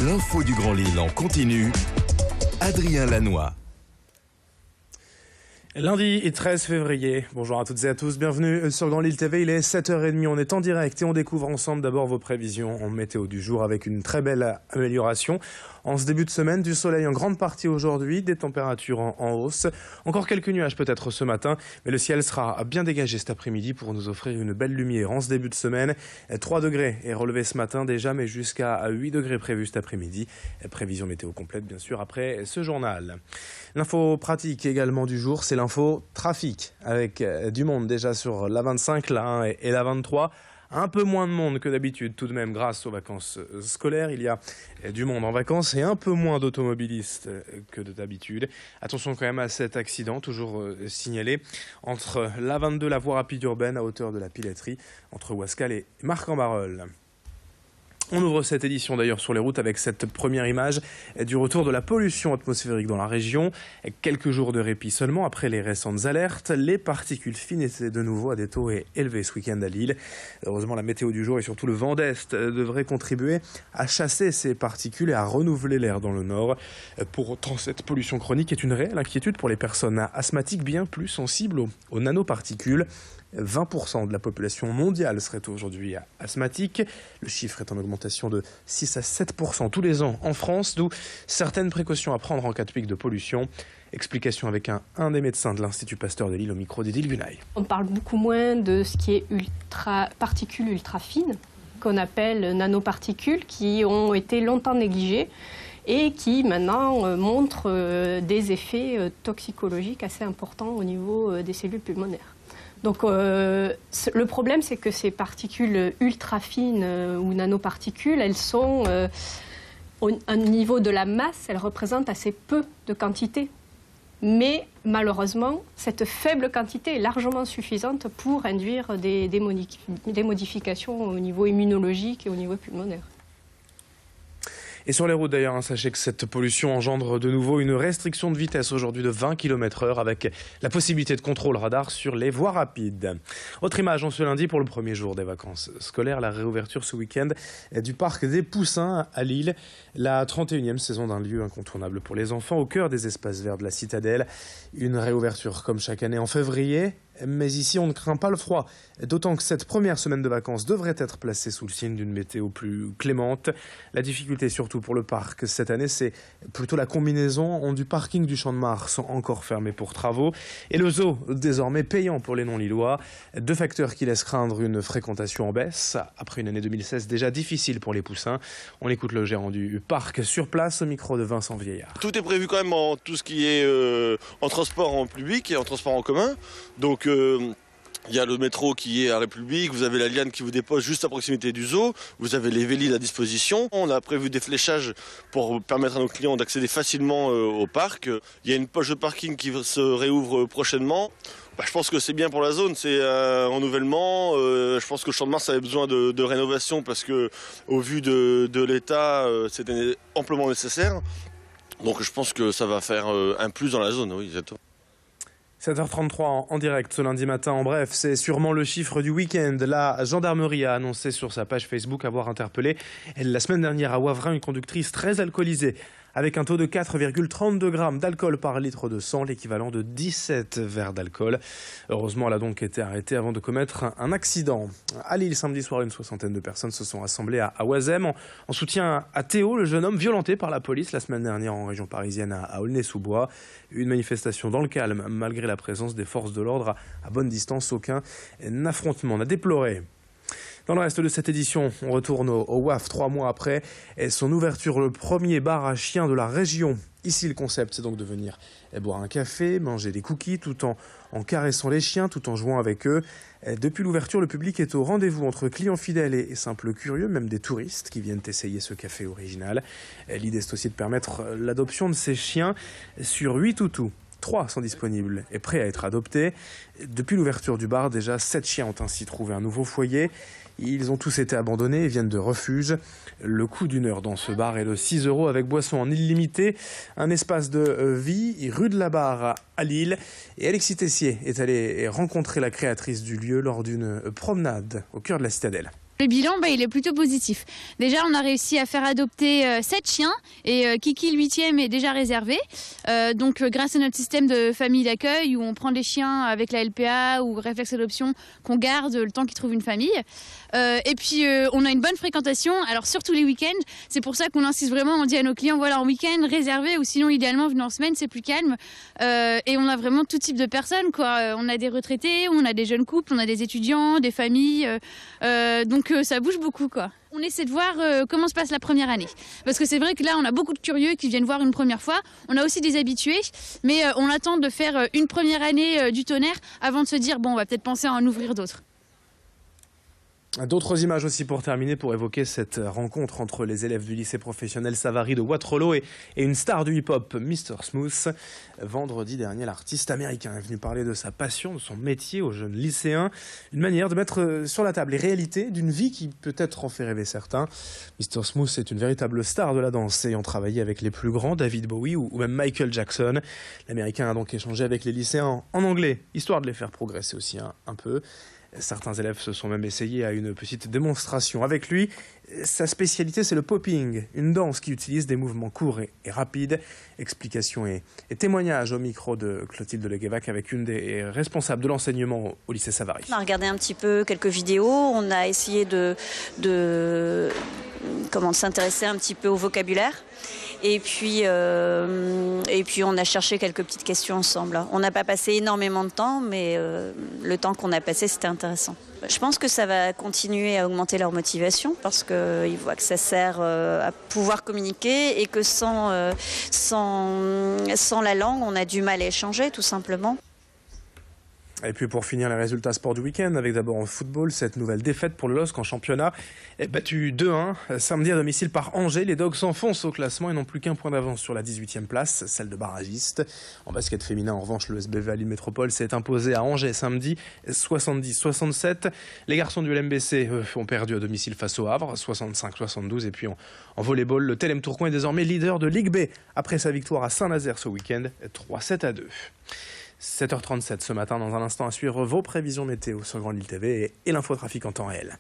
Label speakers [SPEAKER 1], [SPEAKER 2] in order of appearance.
[SPEAKER 1] L'info du Grand Lille en continu, Adrien Lanois.
[SPEAKER 2] Lundi 13 février, bonjour à toutes et à tous, bienvenue sur Grand Lille TV, il est 7h30, on est en direct et on découvre ensemble d'abord vos prévisions en météo du jour avec une très belle amélioration. En ce début de semaine, du soleil en grande partie aujourd'hui, des températures en hausse. Encore quelques nuages peut-être ce matin, mais le ciel sera bien dégagé cet après-midi pour nous offrir une belle lumière. En ce début de semaine, 3 degrés est relevé ce matin déjà, mais jusqu'à 8 degrés prévus cet après-midi. Prévision météo complète bien sûr après ce journal. L'info pratique également du jour, c'est l'info trafic avec du monde déjà sur la 25, la 1 et la 23. Un peu moins de monde que d'habitude tout de même grâce aux vacances scolaires. Il y a du monde en vacances et un peu moins d'automobilistes que d'habitude. Attention quand même à cet accident toujours signalé entre la 22, la voie rapide urbaine à hauteur de la Piletterie, entre Ouascal et Marc-en-Barœul. On ouvre cette édition d'ailleurs sur les routes avec cette première image du retour de la pollution atmosphérique dans la région. Quelques jours de répit seulement après les récentes alertes. Les particules fines étaient de nouveau à des taux élevés ce week-end à Lille. Heureusement, la météo du jour et surtout le vent d'Est devraient contribuer à chasser ces particules et à renouveler l'air dans le nord. Pour autant, cette pollution chronique est une réelle inquiétude pour les personnes asthmatiques bien plus sensibles aux nanoparticules. 20% de la population mondiale serait aujourd'hui asthmatique. Le chiffre est en augmentation de 6 à 7% tous les ans en France, d'où certaines précautions à prendre en cas de pic de pollution. Explication avec un des médecins de l'Institut Pasteur de Lille au micro d'Edil Gunaï.
[SPEAKER 3] On parle beaucoup moins de ce qui est particules ultra fines, qu'on appelle nanoparticules, qui ont été longtemps négligées et qui maintenant montrent des effets toxicologiques assez importants au niveau des cellules pulmonaires. Donc le problème, c'est que ces particules ultra fines ou nanoparticules, elles sont au niveau de la masse, elles représentent assez peu de quantité. Mais malheureusement, cette faible quantité est largement suffisante pour induire des modifications au niveau immunologique et au niveau pulmonaire.
[SPEAKER 2] Et sur les routes d'ailleurs, sachez que cette pollution engendre de nouveau une restriction de vitesse aujourd'hui de 20 km/h avec la possibilité de contrôle radar sur les voies rapides. Autre image en ce lundi pour le premier jour des vacances scolaires, la réouverture ce week-end du parc des Poussins à Lille. La 31e saison d'un lieu incontournable pour les enfants au cœur des espaces verts de la citadelle. Une réouverture comme chaque année en février. Mais ici, on ne craint pas le froid, d'autant que cette première semaine de vacances devrait être placée sous le signe d'une météo plus clémente. La difficulté surtout pour le parc cette année, c'est plutôt la combinaison du parking du Champ de Mars encore fermé pour travaux et le zoo désormais payant pour les non-lillois. Deux facteurs qui laissent craindre une fréquentation en baisse après une année 2016 déjà difficile pour les Poussins. On écoute le gérant du parc sur place au micro de Vincent Vieillard.
[SPEAKER 4] Tout est prévu quand même en tout ce qui est en transport en public et en transport en commun. Donc il y a le métro qui est à République, vous avez la Liane qui vous dépose juste à proximité du zoo, vous avez les Vélides à disposition. On a prévu des fléchages pour permettre à nos clients d'accéder facilement au parc. Il y a une poche de parking qui se réouvre prochainement. Je pense que c'est bien pour la zone, c'est un renouvellement. Je pense que le Champ de Mars avait besoin de rénovation parce que, au vu de l'état, c'était amplement nécessaire. Donc je pense que ça va faire un plus dans la zone, oui, exactement.
[SPEAKER 2] 7h33 en direct ce lundi matin. En bref, c'est sûrement le chiffre du week-end. La gendarmerie a annoncé sur sa page Facebook avoir interpellé la semaine dernière à Wavrin une conductrice très alcoolisée avec un taux de 4,32 grammes d'alcool par litre de sang, l'équivalent de 17 verres d'alcool. Heureusement, elle a donc été arrêtée avant de commettre un accident. À Lille, samedi soir, une soixantaine de personnes se sont rassemblées à Oisem en soutien à Théo, le jeune homme violenté par la police la semaine dernière en région parisienne à Aulnay-sous-Bois. Une manifestation dans le calme, malgré la présence des forces de l'ordre à bonne distance. Aucun affrontement n'a déploré. Dans le reste de cette édition, on retourne au WAF 3 mois après son ouverture, le premier bar à chiens de la région. Ici, le concept, c'est donc de venir boire un café, manger des cookies, tout en caressant les chiens, tout en jouant avec eux. Depuis l'ouverture, le public est au rendez-vous entre clients fidèles et simples curieux, même des touristes qui viennent essayer ce café original. L'idée, c'est aussi de permettre l'adoption de ces chiens sur 8 toutous. 3 sont disponibles et prêts à être adoptés. Depuis l'ouverture du bar, déjà 7 chiens ont ainsi trouvé un nouveau foyer. Ils ont tous été abandonnés et viennent de refuge. Le coût d'une heure dans ce bar est de 6 € avec boisson en illimité. Un espace de vie, rue de la Barre à Lille. Et Alexis Tessier est allé rencontrer la créatrice du lieu lors d'une promenade au cœur de la citadelle.
[SPEAKER 5] Le bilan, il est plutôt positif. Déjà, on a réussi à faire adopter 7 chiens et Kiki, le 8e, est déjà réservé. Donc, grâce à notre système de famille d'accueil où on prend des chiens avec la LPA ou réflexe adoption qu'on garde le temps qu'ils trouvent une famille. Et puis, on a une bonne fréquentation, alors surtout les week-ends. C'est pour ça qu'on insiste vraiment, on dit à nos clients, voilà, en week-end, réservé ou sinon, idéalement, venez en semaine, c'est plus calme. Et on a vraiment tout type de personnes, quoi. On a des retraités, on a des jeunes couples, on a des étudiants, des familles. Donc, ça bouge beaucoup, quoi. On essaie de voir comment se passe la première année. Parce que c'est vrai que là, on a beaucoup de curieux qui viennent voir une première fois. On a aussi des habitués, mais on attend de faire une première année du tonnerre avant de se dire, bon, on va peut-être penser à en ouvrir d'autres.
[SPEAKER 2] D'autres images aussi pour terminer, pour évoquer cette rencontre entre les élèves du lycée professionnel Savary de Waterloo et une star du hip-hop, Mr. Smooth. Vendredi dernier, l'artiste américain est venu parler de sa passion, de son métier aux jeunes lycéens. Une manière de mettre sur la table les réalités d'une vie qui peut-être en fait rêver certains. Mr. Smooth est une véritable star de la danse, ayant travaillé avec les plus grands, David Bowie ou même Michael Jackson. L'américain a donc échangé avec les lycéens en anglais, histoire de les faire progresser aussi un peu. Certains élèves se sont même essayés à une petite démonstration. Avec lui, sa spécialité, c'est le popping, une danse qui utilise des mouvements courts et rapides. Explications et témoignages au micro de Clotilde Leguevac avec une des responsables de l'enseignement au lycée Savary.
[SPEAKER 6] On a regardé un petit peu quelques vidéos, on a essayé de s'intéresser un petit peu au vocabulaire. Et puis on a cherché quelques petites questions ensemble. On n'a pas passé énormément de temps, mais le temps qu'on a passé, c'était intéressant. Je pense que ça va continuer à augmenter leur motivation parce qu'ils voient que ça sert à pouvoir communiquer et que sans la langue, on a du mal à échanger, tout simplement.
[SPEAKER 2] Et puis pour finir, les résultats sport du week-end, avec d'abord en football, cette nouvelle défaite pour le LOSC en championnat. Battu 2-1 samedi à domicile par Angers, les Dogs s'enfoncent au classement et n'ont plus qu'un point d'avance sur la 18e place, celle de barragiste. En basket féminin, en revanche, le SBV Lille Métropole s'est imposé à Angers samedi 70-67. Les garçons du LMBC ont perdu à domicile face au Havre, 65-72. Et puis en volleyball, le TLM Tourcoing est désormais leader de Ligue B après sa victoire à Saint-Nazaire ce week-end, 3-7-2. 7h37 ce matin, dans un instant à suivre vos prévisions météo sur Grande Île TV et l'infotrafic en temps réel.